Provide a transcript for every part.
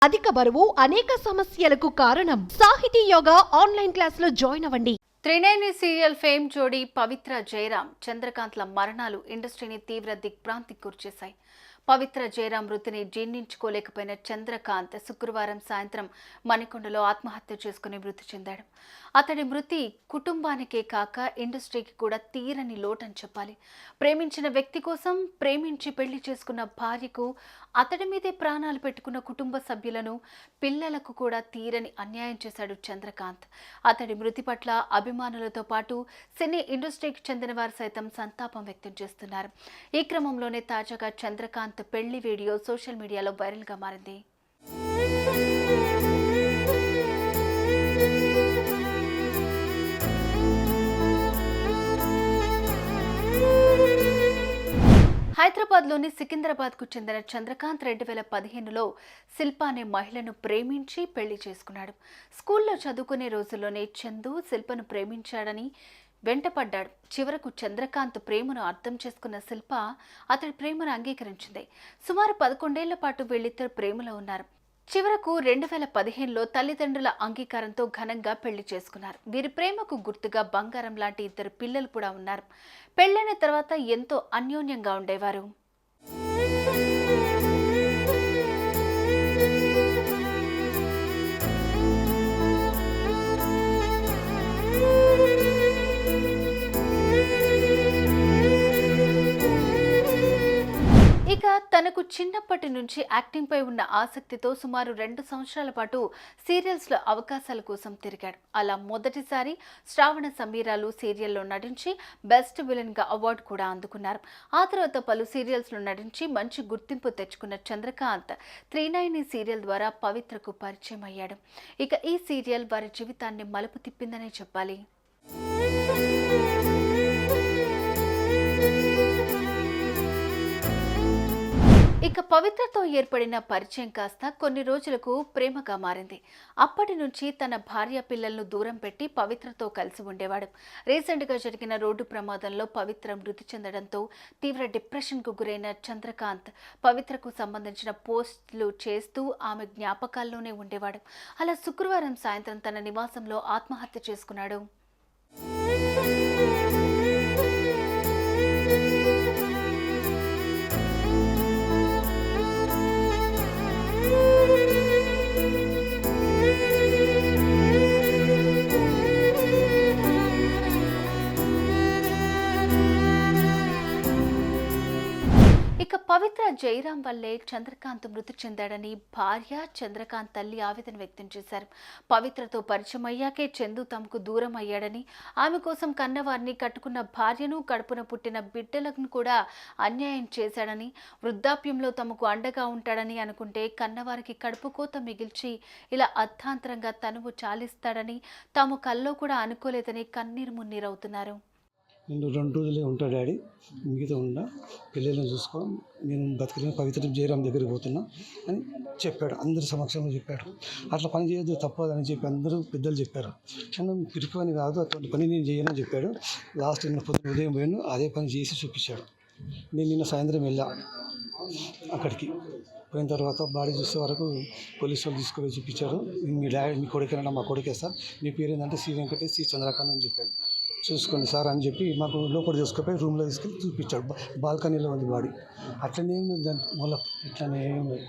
అధిక బరువు అనేక సమస్యలకు కారణం. సాహితీ యోగా ఆన్లైన్ క్లాసులో జాయిన్ అవ్వండి. త్రినేని సీరియల్ ఫేమ్ జోడీ పవిత్ర జయరాం, చంద్రకాంత్ల మరణాలు ఇండస్ట్రీని తీవ్ర దిగ్భ్రాంతికి గురిచేశాయి. పవిత్ర జయరాం మృతిని జీర్ణించుకోలేకపోయిన చంద్రకాంత్ శుక్రవారం సాయంత్రం మణికొండలో ఆత్మహత్య చేసుకుని మృతి చెందాడు. అతడి మృతి కుటుంబానికే కాక ఇండస్ట్రీకి కూడా తీరని లోటని చెప్పాలి. ప్రేమించిన వ్యక్తి కోసం ప్రేమించి పెళ్లి చేసుకున్న భార్యకు, అతడి మీదే ప్రాణాలు పెట్టుకున్న కుటుంబ సభ్యులను, పిల్లలకు కూడా తీరని అన్యాయం చేశాడు చంద్రకాంత్. అతడి మృతి పట్ల అభిమానులతో పాటు సినీ ఇండస్ట్రీకి చెందిన వారు సైతం సంతాపం వ్యక్తం చేస్తున్నారు. ఈ క్రమంలోనే తాజాగా చంద్రకాంత్ పెళ్లి వీడియో సోషల్ మీడియాలో వైరల్ గా మారింది. హైదరాబాద్లోని సికింద్రాబాద్కు చెందిన చంద్రకాంత్ 2015లో శిల్ప అనే మహిళను ప్రేమించి పెళ్లి చేసుకున్నాడు. స్కూల్లో చదువుకునే రోజుల్లోనే చందు శిల్పను ప్రేమించాడని వెంటపడ్డాడు. చివరకు చంద్రకాంత్ ప్రేమను అర్థం చేసుకున్న శిల్ప అతడి ప్రేమను అంగీకరించింది. సుమారు 11 ఏళ్ల పాటు వీళ్ళిద్దరు ప్రేమలో ఉన్నారు. చివరకు 2015లో తల్లిదండ్రుల అంగీకారంతో ఘనంగా పెళ్లి చేసుకున్నారు. వీరి ప్రేమకు గుర్తుగా బంగారం లాంటి 2 పిల్లలు కూడా ఉన్నారు. పెళ్లైన తర్వాత ఎంతో అన్యోన్యంగా ఉండేవారు. ఇక తనకు చిన్నప్పటి నుంచి యాక్టింగ్ పై ఉన్న ఆసక్తితో సుమారు 2 సంవత్సరాల పాటు సీరియల్స్ లో అవకాశాల కోసం తిరిగాడు. అలా మొదటిసారి శ్రావణ సమీరాలు సీరియల్లో నటించి బెస్ట్ విలన్ గా అవార్డు కూడా అందుకున్నారు. ఆ తర్వాత పలు సీరియల్స్ లో నటించి మంచి గుర్తింపు తెచ్చుకున్న చంద్రకాంత్ త్రినేని సీరియల్ ద్వారా పవిత్రకు పరిచయం అయ్యాడు. ఇక ఈ సీరియల్ వారి జీవితాన్ని మలుపు తిప్పిందనే చెప్పాలి. ఇక పవిత్రతో ఏర్పడిన పరిచయం కాస్త కొన్ని రోజులకు ప్రేమగా మారింది. అప్పటి నుంచి తన భార్య పిల్లలను దూరం పెట్టి పవిత్రతో కలిసి ఉండేవాడు. రీసెంట్గా జరిగిన రోడ్డు ప్రమాదంలో పవిత్ర మృతి చెందడంతో తీవ్ర డిప్రెషన్కు గురైన చంద్రకాంత్ పవిత్రకు సంబంధించిన పోస్టులు చేస్తూ ఆమె జ్ఞాపకాల్లోనే ఉండేవాడు. అలా శుక్రవారం సాయంత్రం తన నివాసంలో ఆత్మహత్య చేసుకున్నాడు. ఇక పవిత్ర జయరాం వల్లే చంద్రకాంత్ మృతి చెందాడని భార్య, చంద్రకాంత్ తల్లి ఆవేదన వ్యక్తం చేశారు. పవిత్రతో పరిచయం అయ్యాకే చందు తమకు దూరం అయ్యాడని, ఆమె కోసం కన్నవారిని, కట్టుకున్న భార్యను, కడుపున పుట్టిన బిడ్డలను కూడా అన్యాయం చేశాడని, వృద్ధాప్యంలో తమకు అండగా ఉంటాడని అనుకుంటే కన్నవారికి కడుపు కోత మిగిల్చి ఇలా అర్థాంతరంగా తనువు చాలిస్తాడని తాము కల్లో కూడా అనుకోలేదని కన్నీరు మున్నీరవుతున్నారు. నేను 2 రోజులే ఉంటా డాడీ, మిగతా ఉన్నా పిల్లలను చూసుకో, నేను బతికిన పవిత్ర జయరాం దగ్గరికి పోతున్నా అని చెప్పాడు. అందరి సమక్షంలో చెప్పాడు. అట్లా పని చేయొద్దు, తప్పదని చెప్పి అందరూ పెద్దలు చెప్పారు. కానీ పిరికి పని కాదు, అటువంటి పని నేను చేయనని చెప్పాడు. లాస్ట్ నిన్న పొద్దున ఉదయం పోయాను, అదే పని చేసి చూపించాడు. నేను నిన్న సాయంత్రం వెళ్ళా అక్కడికి. పోయిన తర్వాత బాడీ చూసే వరకు పోలీసు వాళ్ళు తీసుకుపోయి చూపించారు. మీ డాడీ, మీ కొడుకేనా? మా కొడుకే సార్. మీ పేరు ఏంటంటే సి వెంకటేష్, సి చంద్రకాంత్ అని చెప్పాడు. చూసుకోండి సార్ అని చెప్పి మాకు లోపల తీసుకుపోయి రూమ్లో తీసుకెళ్ళి చూపించాడు. బాల్కనీలో ఉంది బాడీ. అట్లనే దాని మూల ఇట్లనే ఉంది.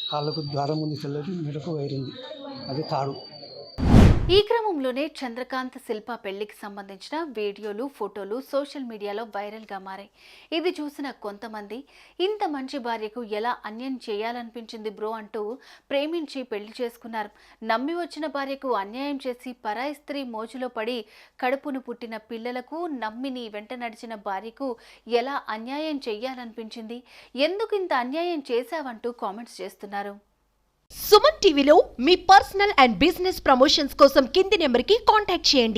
కాళ్ళకు ద్వారం ఉంది, తెల్లది, మెడకు వైరుంది, అదే తాడు. ఈ క్రమంలోనే చంద్రకాంత్ శిల్ప పెళ్లికి సంబంధించిన వీడియోలు, ఫోటోలు సోషల్ మీడియాలో వైరల్ గా మారాయి. ఇది చూసిన కొంతమంది ఇంత మంచి భార్యకు ఎలా అన్యాయం చేయాలనిపించింది బ్రో అంటూ ప్రేమించి పెళ్లి చేసుకున్నారు. నమ్మి వచ్చిన భార్యకు అన్యాయం చేసి పరాయి స్త్రీ మోజులో పడి కడుపును పుట్టిన పిల్లలకు నమ్మి నీ వెంట నడిచిన భార్యకు ఎలా అన్యాయం చేయాలనిపించింది, ఎందుకు ఇంత అన్యాయం చేశావంటూ కామెంట్స్ చేస్తున్నారు. సుమన్ టీవీలో మీ పర్సనల్ అండ్ బిజినెస్ ప్రమోషన్స్ కోసం కింది నెంబర్కి కాంటాక్ట్ చేయండి.